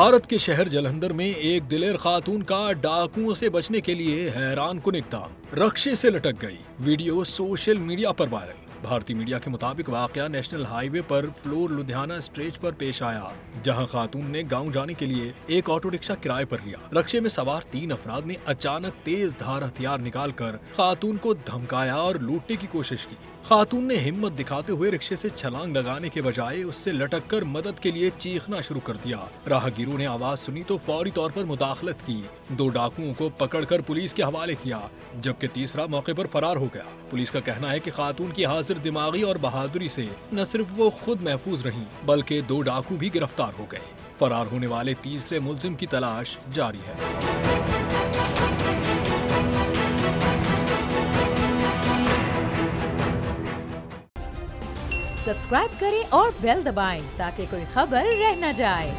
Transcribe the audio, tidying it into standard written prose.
भारत के शहर जालंधर में एक दिलेर खातून का डाकुओं से बचने के लिए हैरानकुन इक़दाम, रक्शे से लटक गई। वीडियो सोशल मीडिया पर वायरल। भारतीय मीडिया के मुताबिक वाकया नेशनल हाईवे पर फ्लोर लुधियाना स्ट्रेच पर पेश आया, जहां खातून ने गांव जाने के लिए एक ऑटो रिक्शा किराए पर लिया। रक्शे में सवार 3 अफराद ने अचानक तेज धार हथियार निकालकर खातून को धमकाया और लूटने की कोशिश की। खातून ने हिम्मत दिखाते हुए रिक्शे से छलांग लगाने के बजाय उससे लटककर मदद के लिए चीखना शुरू कर दिया। राहगीरों ने आवाज सुनी तो फौरी तौर पर मुदाखलत की। 2 डाकुओं को पकड़कर पुलिस के हवाले किया, जबकि तीसरा मौके पर फरार हो गया। पुलिस का कहना है कि खातून की हाजिर दिमागी और बहादुरी से न सिर्फ वो खुद महफूज रहीं, बल्कि 2 डाकू भी गिरफ्तार हो गए। फरार होने वाले तीसरे मुलजिम की तलाश जारी है। सब्सक्राइब करें और बेल दबाएं ताकि कोई खबर रह न जाए।